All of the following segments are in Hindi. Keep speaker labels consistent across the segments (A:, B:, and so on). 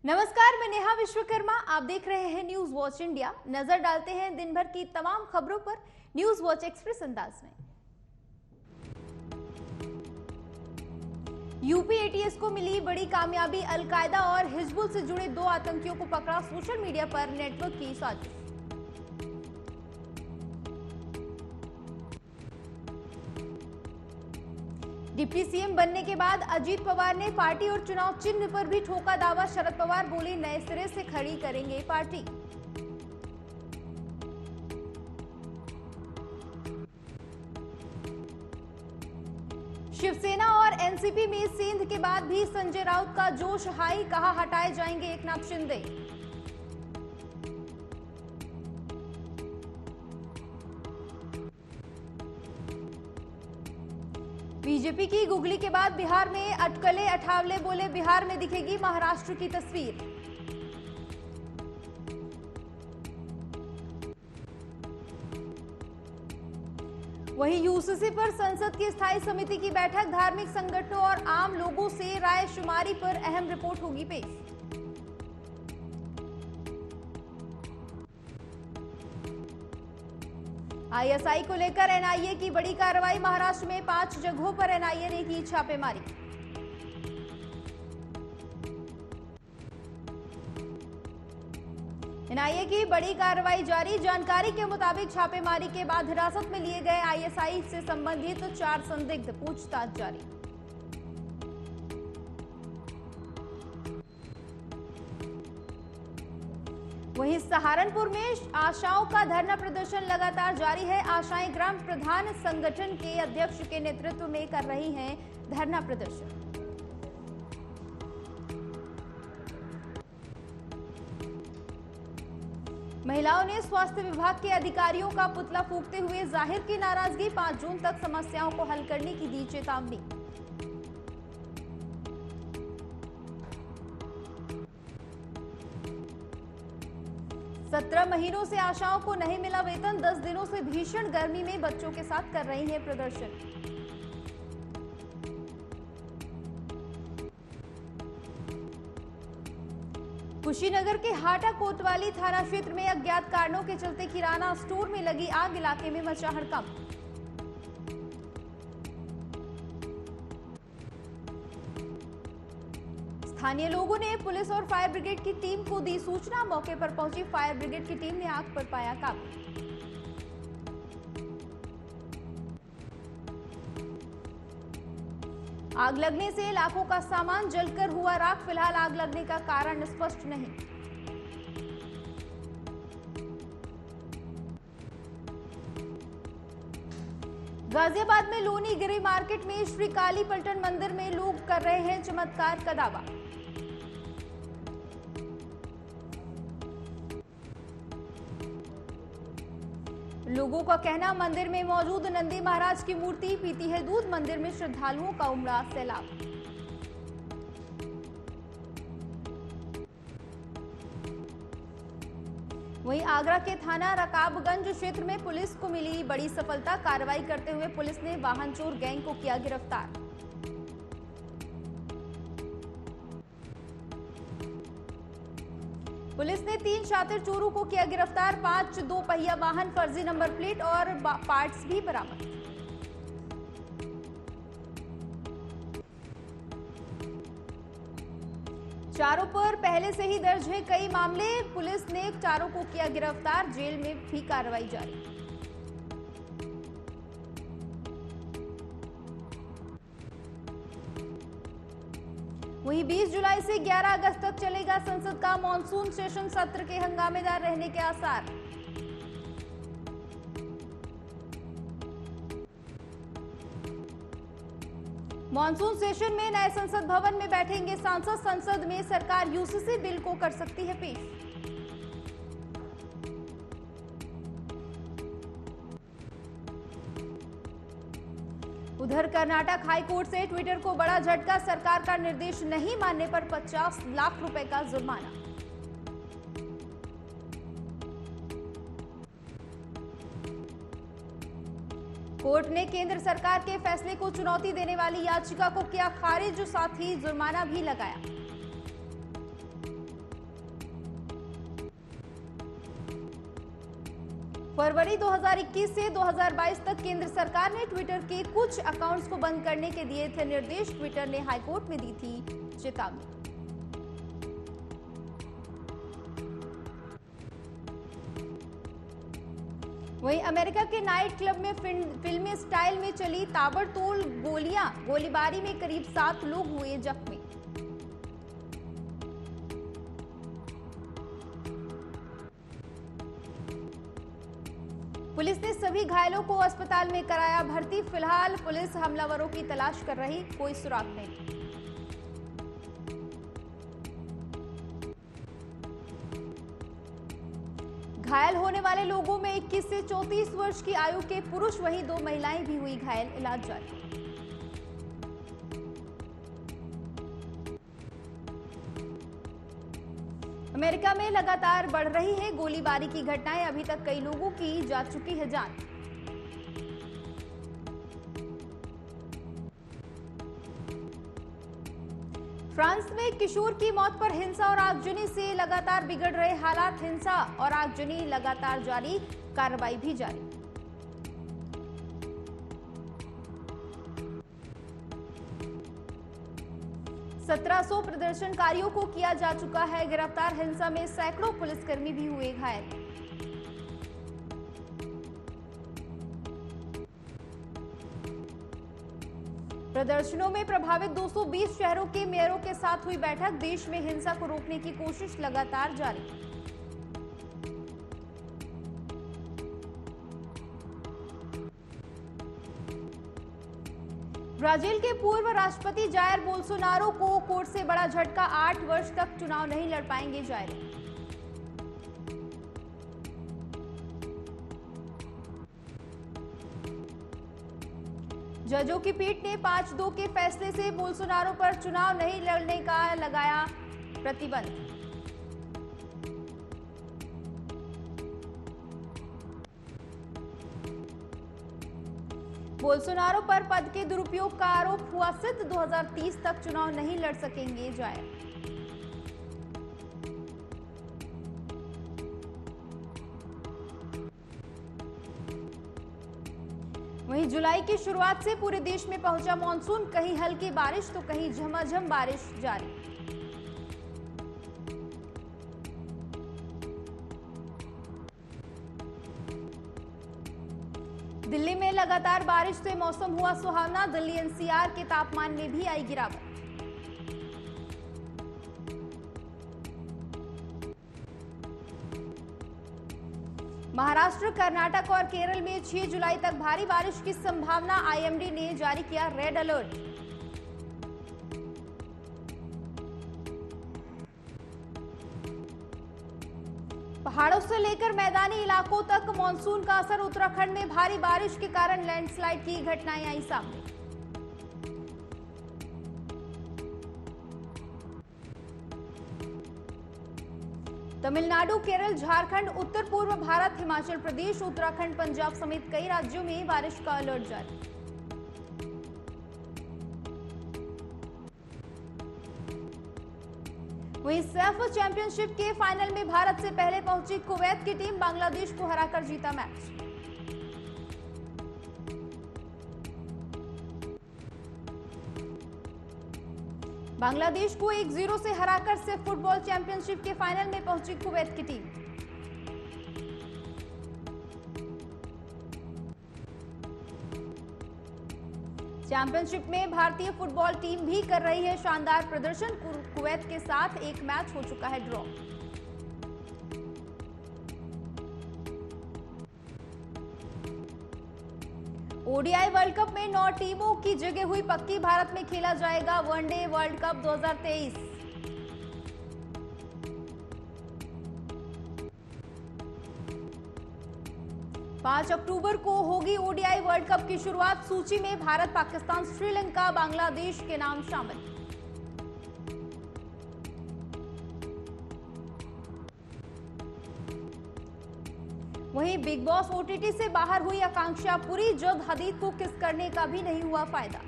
A: नमस्कार, मैं नेहा विश्वकर्मा। आप देख रहे हैं न्यूज वॉच इंडिया। नजर डालते हैं दिन भर की तमाम खबरों पर न्यूज वॉच एक्सप्रेस अंदाज में। यूपी एटीएस को मिली बड़ी कामयाबी। अलकायदा और हिजबुल से जुड़े 2 आतंकियों को पकड़ा। सोशल मीडिया पर नेटवर्क की साजिश। डिप्टी सीएम बनने के बाद अजीत पवार ने पार्टी और चुनाव चिन्ह पर भी ठोका दावा। शरद पवार बोले, नए सिरे से खड़ी करेंगे पार्टी। शिवसेना और एनसीपी में सेंध के बाद भी संजय राउत का जोश हाई। कहा, हटाए जाएंगे एकनाथ शिंदे। बीजेपी की गुगली के बाद बिहार में अटकलें। अठावले बोले, बिहार में दिखेगी महाराष्ट्र की तस्वीर। वहीं यूसीसी पर संसद की स्थायी समिति की बैठक। धार्मिक संगठनों और आम लोगों से राय शुमारी पर अहम रिपोर्ट होगी पेश। आईएसआई को लेकर एनआईए की बड़ी कार्रवाई। महाराष्ट्र में 5 जगहों पर एनआईए ने की छापेमारी। एनआईए की बड़ी कार्रवाई जारी। जानकारी के मुताबिक छापेमारी के बाद हिरासत में लिए गए आईएसआई से संबंधित 4 संदिग्ध। पूछताछ जारी। वहीं सहारनपुर में आशाओं का धरना प्रदर्शन लगातार जारी है। आशाएं ग्राम प्रधान संगठन के अध्यक्ष के नेतृत्व में कर रही हैं धरना प्रदर्शन। महिलाओं ने स्वास्थ्य विभाग के अधिकारियों का पुतला फूंकते हुए जाहिर की नाराजगी। 5 जून तक समस्याओं को हल करने की दी चेतावनी। सत्रह महीनों से आशाओं को नहीं मिला वेतन। 10 दिनों से भीषण गर्मी में बच्चों के साथ कर रही हैं प्रदर्शन। कुशीनगर के हाटा कोतवाली थाना क्षेत्र में अज्ञात कारणों के चलते किराना स्टोर में लगी आग। इलाके में मचा हड़कंप। स्थानीय लोगों ने पुलिस और फायर ब्रिगेड की टीम को दी सूचना। मौके पर पहुंची फायर ब्रिगेड की टीम ने आग पर पाया काबू। आग लगने से लाखों का सामान जलकर हुआ राख। फिलहाल आग लगने का कारण स्पष्ट नहीं। गाजियाबाद में लोनी गिरी मार्केट में श्री काली पलटन मंदिर में लोग कर रहे हैं चमत्कार का दावा। लोगों का कहना, मंदिर में मौजूद नंदी महाराज की मूर्ति पीती है दूध। मंदिर में श्रद्धालुओं का उमड़ा सैलाब। वहीं आगरा के थाना रकाबगंज क्षेत्र में पुलिस को मिली बड़ी सफलता। कार्रवाई करते हुए पुलिस ने वाहन चोर गैंग को किया गिरफ्तार। पुलिस ने 3 शातिर चोरों को किया गिरफ्तार। 5 2 पहिया वाहन, फर्जी नंबर प्लेट और पार्ट्स भी बरामद। चारों पर पहले से ही दर्ज है कई मामले। पुलिस ने चारों को किया गिरफ्तार। जेल में भी कार्रवाई जारी। वहीं 20 जुलाई से 11 अगस्त तक चलेगा संसद का मॉनसून सेशन सत्र। के हंगामेदार रहने के आसार। मॉनसून सेशन में नए संसद भवन में बैठेंगे सांसद। संसद। में सरकार यूसीसी बिल को कर सकती है पेश। उधर कर्नाटक हाईकोर्ट से ट्विटर को बड़ा झटका। सरकार का निर्देश नहीं मानने पर 50 लाख रुपए का जुर्माना। कोर्ट ने केंद्र सरकार के फैसले को चुनौती देने वाली याचिका को किया खारिज, साथ ही जुर्माना भी लगाया। फरवरी 2021 से 2022 तक केंद्र सरकार ने ट्विटर के कुछ अकाउंट्स को बंद करने के दिए थे निर्देश। ट्विटर ने हाईकोर्ट में दी थी चेतावनी। वहीं अमेरिका के नाइट क्लब में फिल्मी स्टाइल में चली ताबड़तोड़ गोलीबारी में करीब 7 लोग हुए जख्मी। पुलिस ने सभी घायलों को अस्पताल में कराया भर्ती। फिलहाल पुलिस हमलावरों की तलाश कर रही, कोई सुराग नहीं। घायल होने वाले लोगों में 21 से 34 वर्ष की आयु के पुरुष, वहीं 2 महिलाएं भी हुई घायल। इलाज जारी। अमेरिका में लगातार बढ़ रही है गोलीबारी की घटनाएं। अभी तक कई लोगों की जा चुकी है जान। फ्रांस में किशोर की मौत पर हिंसा और आगजनी से लगातार बिगड़ रहे हालात। हिंसा और आगजनी लगातार जारी, कार्रवाई भी जारी। सत्रह 1700 प्रदर्शनकारियों को किया जा चुका है गिरफ्तार। हिंसा में सैकड़ों पुलिसकर्मी भी हुए घायल। प्रदर्शनों में प्रभावित 220 शहरों के मेयरों के साथ हुई बैठक। देश में हिंसा को रोकने की कोशिश लगातार जारी। ब्राजील के पूर्व राष्ट्रपति जायर बोल्सोनारो को कोर्ट से बड़ा झटका। 8 वर्ष तक चुनाव नहीं लड़ पाएंगे जायर। जजों की पीठ ने 5-2 के फैसले से बोल्सोनारो पर चुनाव नहीं लड़ने का लगाया प्रतिबंध। बोल्सोनारो पर पद के दुरुपयोग का आरोप हुआ सिद्ध। 2030 तक चुनाव नहीं लड़ सकेंगे जायर। वहीं जुलाई की शुरुआत से पूरे देश में पहुंचा मॉनसून। कहीं हल्की बारिश तो कहीं झमाझम बारिश जारी। दिल्ली में लगातार बारिश से मौसम हुआ सुहावना। दिल्ली एनसीआर के तापमान में भी आई गिरावट। महाराष्ट्र, कर्नाटक और केरल में 6 जुलाई तक भारी बारिश की संभावना। आईएमडी ने जारी किया रेड अलर्ट। पहाड़ों से लेकर मैदानी इलाकों तक मॉनसून का असर। उत्तराखंड में भारी बारिश के कारण लैंडस्लाइड की घटनाएं आई सामने। तमिलनाडु, केरल, झारखंड, उत्तर पूर्व भारत, हिमाचल प्रदेश, उत्तराखंड, पंजाब समेत कई राज्यों में बारिश का अलर्ट जारी। वहीं सैफ चैंपियनशिप के फाइनल में भारत से पहले पहुंची कुवैत की टीम। बांग्लादेश को हराकर जीता मैच। बांग्लादेश को 1-0 से हराकर सैफ फुटबॉल चैंपियनशिप के फाइनल में पहुंची कुवैत की टीम। चैंपियनशिप में भारतीय फुटबॉल टीम भी कर रही है शानदार प्रदर्शन। कुवैत के साथ एक मैच हो चुका है ड्रॉ। ओडीआई वर्ल्ड कप में 9 टीमों की जगह हुई पक्की। भारत में खेला जाएगा वनडे वर्ल्ड कप 2023। 5 अक्टूबर को होगी ओडीआई वर्ल्ड कप की शुरुआत। सूची में भारत, पाकिस्तान, श्रीलंका, बांग्लादेश के नाम शामिल। वहीं बिग बॉस ओटीटी से बाहर हुई आकांक्षा पूरी। जद हदीद को किस करने का भी नहीं हुआ फायदा।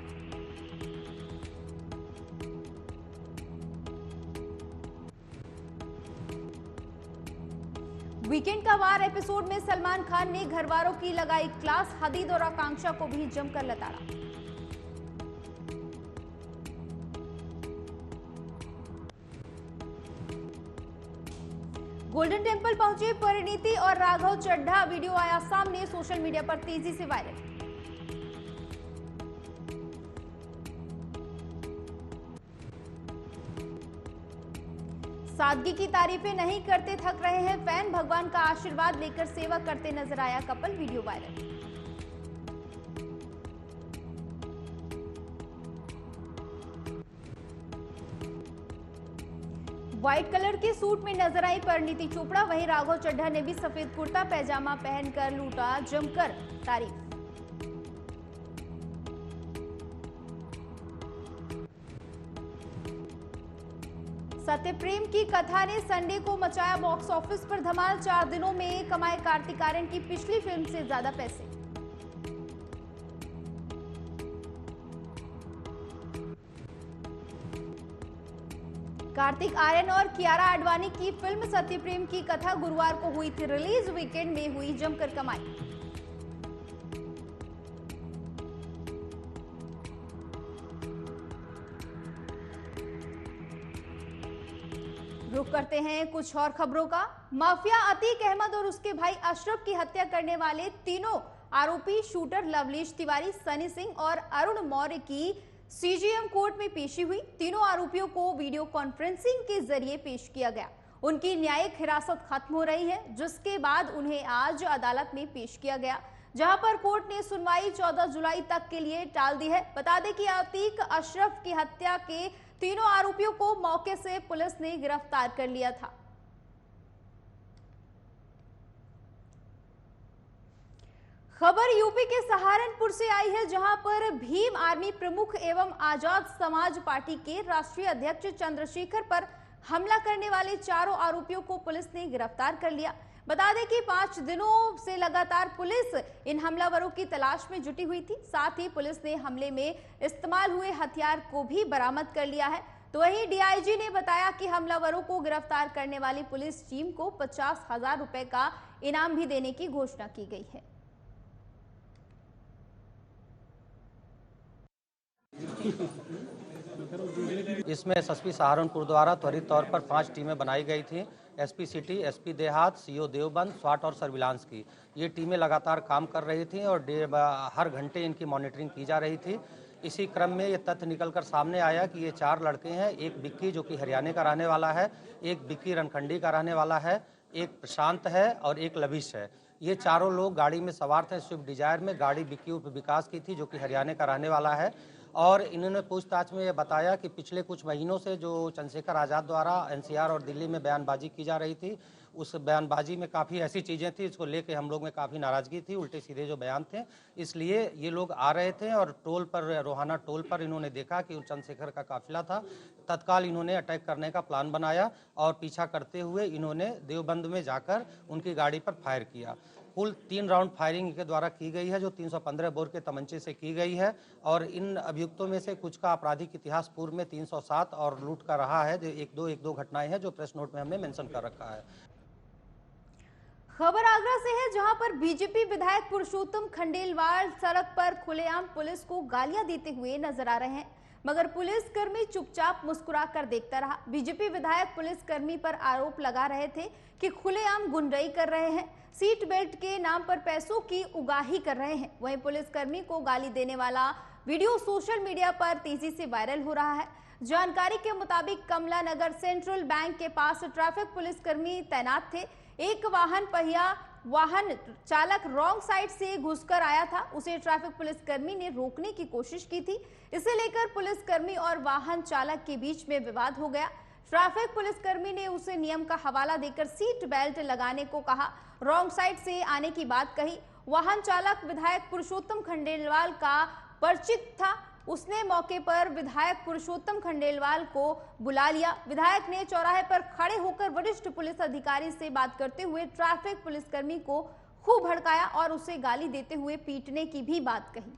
A: वीकेंड का वार एपिसोड में सलमान खान ने घरवालों की लगाई क्लास, हदीद और आकांक्षा को भी जमकर लताड़ा। गोल्डन टेंपल पहुंचे परिणीति और राघव चड्ढा, वीडियो आया सामने, सोशल मीडिया पर तेजी से वायरल। सादगी की तारीफें नहीं करते थक रहे हैं फैन, भगवान का आशीर्वाद लेकर सेवा करते नजर आया couple, video viral. White colour के सूट में नजर आई परिणीति चोपड़ा, वहीं राघव चड्ढा ने भी सफेद कुर्ता पैजामा पहनकर लूटा जमकर तारीफ। सत्य प्रेम की कथा ने संडे को मचाया बॉक्स ऑफिस पर धमाल, 4 दिनों में कमाए कार्तिक आर्यन की पिछली फिल्म से ज्यादा पैसे। कार्तिक आर्यन और कियारा आडवाणी की फिल्म सत्य प्रेम की कथा गुरुवार को हुई थी रिलीज, वीकेंड में हुई जमकर कमाई। रुक करते हैं कुछ और खबरों का। माफिया अतीक अहमद और उसके भाई अशरफ की हत्या करने वाले तीनों आरोपी शूटर लवलेश तिवारी, सनी सिंह और अरुण मौर्य की सीजीएम कोर्ट में पेशी हुई। तीनों आरोपियों को वीडियो कॉन्फ्रेंसिंग के जरिए पेश किया गया। उनकी न्यायिक हिरासत खत्म हो रही है, जिसके बाद उन्हें आज अदालत में पेश किया गया, जहां पर कोर्ट ने सुनवाई 14 जुलाई तक के लिए टाल दी है। बता दें कि अतीक अशरफ की हत्या के तीनों आरोपियों को मौके से पुलिस ने गिरफ्तार कर लिया था। खबर यूपी के सहारनपुर से आई है, जहां पर भीम आर्मी प्रमुख एवं आजाद समाज पार्टी के राष्ट्रीय अध्यक्ष चंद्रशेखर पर हमला करने वाले चारों आरोपियों को पुलिस ने गिरफ्तार कर लिया। बता दें कि 5 दिनों से लगातार पुलिस इन हमलावरों की तलाश में जुटी हुई थी। साथ ही पुलिस ने हमले में इस्तेमाल हुए हथियार को भी बरामद कर लिया है। तो वहीं डीआईजी ने बताया कि हमलावरों को गिरफ्तार करने वाली पुलिस टीम को 50,000 रुपए का इनाम भी देने की घोषणा की गई है।
B: इसमें एसएसपी सहारनपुर द्वारा त्वरित तौर पर 5 टीमें बनाई गई थी। एसपी सिटी, एसपी देहात, सीओ देवबंद, स्वाट और सर्विलांस की ये टीमें लगातार काम कर रही थी और हर घंटे इनकी मॉनिटरिंग की जा रही थी। इसी क्रम में ये तथ्य निकलकर सामने आया कि ये 4 लड़के हैं। एक विक्की जो कि हरियाणा का रहने वाला है, एक विक्की रणखंडी का रहने वाला है, एक प्रशांत है और एक लविश है। ये चारों लोग गाड़ी में सवार थे स्विफ्ट डिजायर में। गाड़ी विक्की उर्फ विकास की थी जो कि हरियाणा का रहने वाला है। और इन्होंने पूछताछ में ये बताया कि पिछले कुछ महीनों से जो चंद्रशेखर आज़ाद द्वारा एनसीआर और दिल्ली में बयानबाजी की जा रही थी, उस बयानबाजी में काफ़ी ऐसी चीज़ें थी जिसको लेके हम लोग में काफ़ी नाराज़गी थी, उल्टे सीधे जो बयान थे। इसलिए ये लोग आ रहे थे और टोल पर, रोहाना टोल पर इन्होंने देखा कि चंद्रशेखर का काफिला था। तत्काल इन्होंने अटैक करने का प्लान बनाया और पीछा करते हुए इन्होंने देवबंद में जाकर उनकी गाड़ी पर फायर किया। कुल 3 राउंड फायरिंग के द्वारा की गई है, जो 315 बोर के तमंचे से की गई है। और इन अभियुक्तों में से कुछ का आपराधिक इतिहास पूर्व में 307 और लूट का रहा है, जो एक दो घटनाएं हैं जो प्रेस नोट में हमने मेंशन कर रखा है।
A: खबर आगरा से है, जहां पर बीजेपी विधायक पुरुषोत्तम खंडेलवाल सड़क पर खुलेआम पुलिस को गालियां देते हुए नजर आ रहे हैं, मगर पुलिसकर्मी चुपचाप मुस्कुराकर देखता रहा। बीजेपी विधायक पुलिसकर्मी पर आरोप लगा रहे थे कि खुलेआम गुंडई कर रहे हैं, सीट बेल्ट के नाम पर पैसों की उगाही कर रहे हैं। वहीं पुलिसकर्मी को गाली देने वाला वीडियो सोशल मीडिया पर तेजी से वायरल हो रहा है। जानकारी के मुताबिक कमला नगर सेंट्रल बैंक के पास ट्रैफिक पुलिसकर्मी तैनात थे। एक वाहन चालक रॉन्ग साइड से घुसकर आया था। उसे ट्रैफिक पुलिसकर्मी ने रोकने की कोशिश की थी। इसे लेकर पुलिसकर्मी और वाहन चालक के बीच में विवाद हो गया। ट्रैफिक पुलिसकर्मी ने उसे नियम का हवाला देकर सीट बेल्ट लगाने को कहा, रॉन्ग साइड से आने की बात कही। वाहन चालक विधायक पुरुषोत्तम खंडेलवाल का परिचित था। उसने मौके पर विधायक पुरुषोत्तम खंडेलवाल को बुला लिया। विधायक ने चौराहे पर खड़े होकर वरिष्ठ पुलिस अधिकारी से बात करते हुए ट्रैफिक पुलिसकर्मी को खूब भड़काया और उसे गाली देते हुए पीटने की भी बात कही।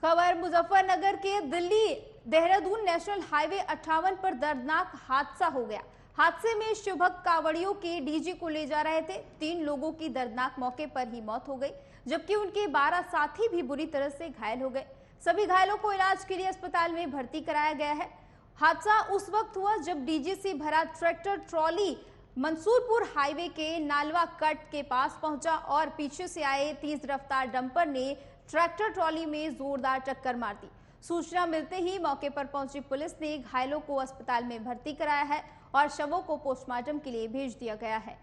A: खबर मुजफ्फरनगर के दिल्ली देहरादून नेशनल हाईवे 58 पर दर्दनाक हादसा हो गया। हादसे में शिवभक्त कांवड़ियों के डीजे को ले जा रहे थे। 3 लोगों की दर्दनाक मौके पर ही मौत हो गई, जबकि उनके 12 साथी भी बुरी तरह से घायल हो गए। सभी घायलों को इलाज के लिए अस्पताल में भर्ती कराया गया है। हादसा उस वक्त हुआ जब डीजे से भरा ट्रैक्टर ट्रॉली मंसूरपुर हाईवे के नालवा कट के पास पहुंचा और पीछे से आए तेज रफ्तार डंपर ने ट्रैक्टर ट्रॉली में जोरदार टक्कर मार दी। सूचना मिलते ही मौके पर पहुंची पुलिस ने घायलों को अस्पताल में भर्ती कराया है और शवों को पोस्टमार्टम के लिए भेज दिया गया है।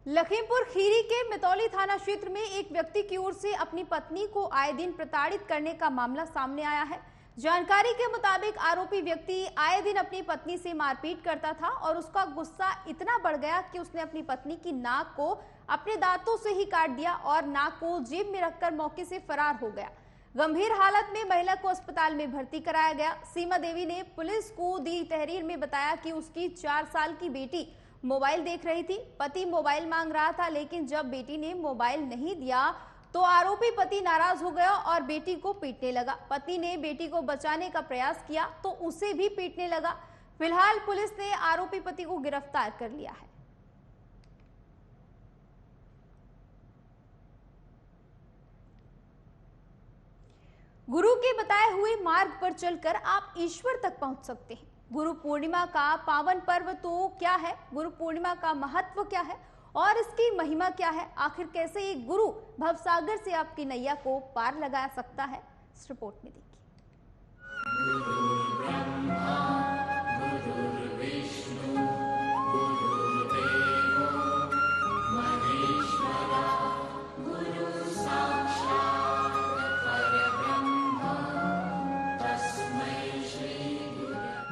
A: लखीमपुर खीरी के मितौली थाना क्षेत्र में एक व्यक्ति की ओर से अपनी पत्नी को आए दिन प्रताड़ित करने का मामला सामने आया है। जानकारी के मुताबिक आरोपी व्यक्ति आए दिन अपनी पत्नी से मारपीट करता था और उसका गुस्सा इतना बढ़ गया कि उसने अपनी पत्नी की नाक को अपने दांतों से ही काट दिया और नाक को जेब में रखकर मौके से फरार हो गया। गंभीर हालत में महिला को अस्पताल में भर्ती कराया गया। सीमा देवी ने पुलिस को दी तहरीर में बताया कि उसकी 4 साल की बेटी मोबाइल देख रही थी। पति मोबाइल मांग रहा था, लेकिन जब बेटी ने मोबाइल नहीं दिया तो आरोपी पति नाराज हो गया और बेटी को पीटने लगा। पति ने बेटी को बचाने का प्रयास किया तो उसे भी पीटने लगा। फिलहाल पुलिस ने आरोपी पति को गिरफ्तार कर लिया है। गुरु के बताए हुए मार्ग पर चलकर आप ईश्वर तक पहुंच सकते हैं। गुरु पूर्णिमा का पावन पर्व तो क्या है, गुरु पूर्णिमा का महत्व क्या है और इसकी महिमा क्या है, आखिर कैसे एक गुरु भवसागर से आपकी नैया को पार लगा सकता है, इस रिपोर्ट में देखिए।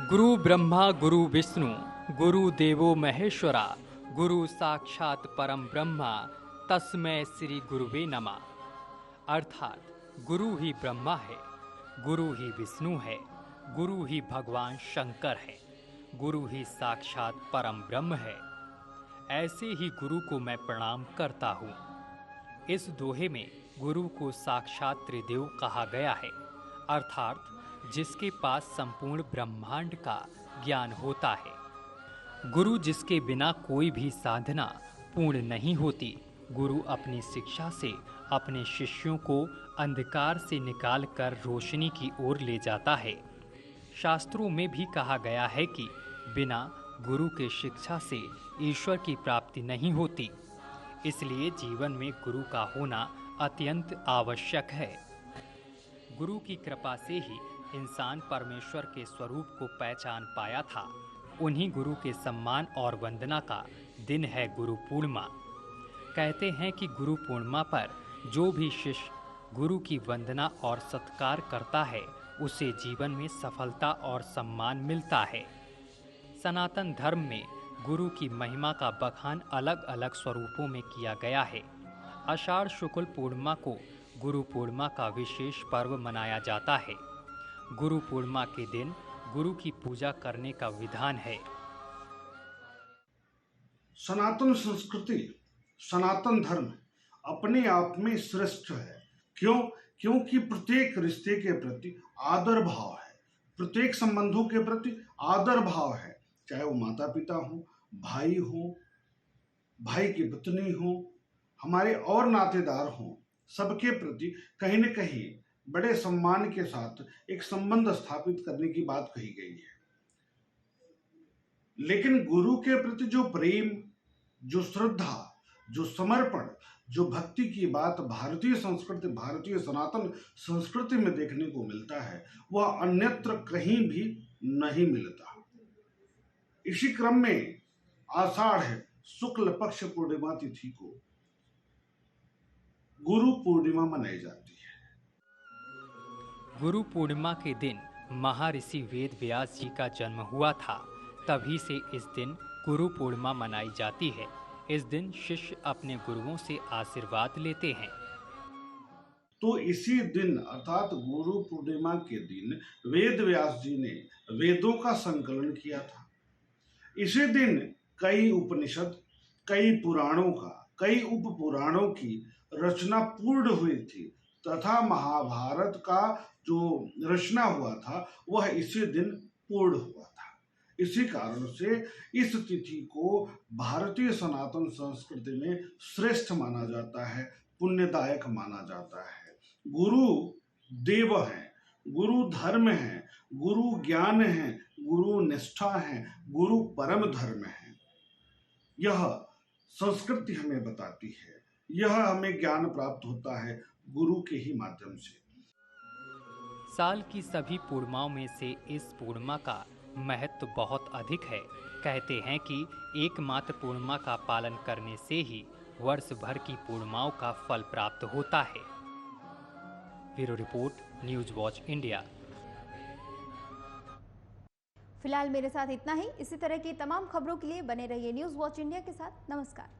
C: गुरु ब्रह्मा गुरु विष्णु गुरु देवो महेश्वरा गुरु साक्षात परम ब्रह्मा तस्मै श्री गुरुवे नमः। अर्थात गुरु ही ब्रह्मा है, गुरु ही विष्णु है, गुरु ही भगवान शंकर है, गुरु ही साक्षात परम ब्रह्म है। ऐसे ही गुरु को मैं प्रणाम करता हूँ। इस दोहे में गुरु को साक्षात त्रिदेव कहा गया है, अर्थात जिसके पास संपूर्ण ब्रह्मांड का ज्ञान होता है। गुरु जिसके बिना कोई भी साधना पूर्ण नहीं होती। गुरु अपनी शिक्षा से अपने शिष्यों को अंधकार से निकालकर रोशनी की ओर ले जाता है। शास्त्रों में भी कहा गया है कि बिना गुरु के शिक्षा से ईश्वर की प्राप्ति नहीं होती। इसलिए जीवन में गुरु का होना अत्यंत आवश्यक है। गुरु की कृपा से ही इंसान परमेश्वर के स्वरूप को पहचान पाया था। उन्हीं गुरु के सम्मान और वंदना का दिन है गुरु पूर्णिमा। कहते हैं कि गुरु पूर्णिमा पर जो भी शिष्य गुरु की वंदना और सत्कार करता है उसे जीवन में सफलता और सम्मान मिलता है। सनातन धर्म में गुरु की महिमा का बखान अलग अलग स्वरूपों में किया गया है। आषाढ़ शुक्ल पूर्णिमा को गुरु पूर्णिमा का विशेष पर्व मनाया जाता है। गुरु पूर्णिमा के दिन गुरु की पूजा करने का विधान है।
D: सनातन संस्कृति, सनातन धर्म अपने आप में श्रेष्ठ है। क्योंकि प्रत्येक रिश्ते के प्रति आदर भाव है, प्रत्येक संबंधों के प्रति आदर भाव है। चाहे वो माता पिता हो, भाई हो, भाई की पत्नी हो, हमारे और नातेदार हो, सबके प्रति कहीं न कहीं बड़े सम्मान के साथ एक संबंध स्थापित करने की बात कही गई है। लेकिन गुरु के प्रति जो प्रेम, जो श्रद्धा, जो समर्पण, जो भक्ति की बात भारतीय संस्कृति, भारतीय सनातन संस्कृति में देखने को मिलता है, वह अन्यत्र कहीं भी नहीं मिलता। इसी क्रम में आषाढ़ शुक्ल पक्ष पूर्णिमा तिथि को गुरु पूर्णिमा मनाई जाती है।
C: गुरु पूर्णिमा के दिन महर्षि वेद व्यास जी का जन्म हुआ था। तभी से इस दिन गुरु पूर्णिमा मनाई जाती है। इस दिन शिष्य अपने गुरुओं से आशीर्वाद लेते हैं।
D: तो इसी दिन अर्थात गुरु पूर्णिमा के दिन वेद व्यास जी ने वेदों का संकलन किया था। इसी दिन कई उपनिषद, कई पुराणों का, कई उप पुराणों की रचना पूर्ण हुई थी तथा महाभारत का जो रचना हुआ था वह इसी दिन पूर्ण हुआ था। इसी कारण से इस तिथि को भारतीय सनातन संस्कृति में श्रेष्ठ माना जाता है, पुण्यदायक माना जाता है। गुरु देव हैं, गुरु धर्म है, गुरु ज्ञान है, गुरु निष्ठा है, गुरु परम धर्म है। यह संस्कृति हमें बताती है, यह हमें ज्ञान प्राप्त होता है गुरु के ही माध्यम से।
C: साल की सभी पूर्णिमाओं में से इस पूर्णिमा का महत्व बहुत अधिक है। कहते हैं कि एकमात्र पूर्णिमा का पालन करने से ही वर्ष भर की पूर्णिमाओं का फल प्राप्त होता है। Bureau report, news watch India.
A: फिलहाल मेरे साथ इतना ही। इसी तरह की तमाम खबरों के लिए बने रहिए न्यूज वॉच इंडिया के साथ। नमस्कार।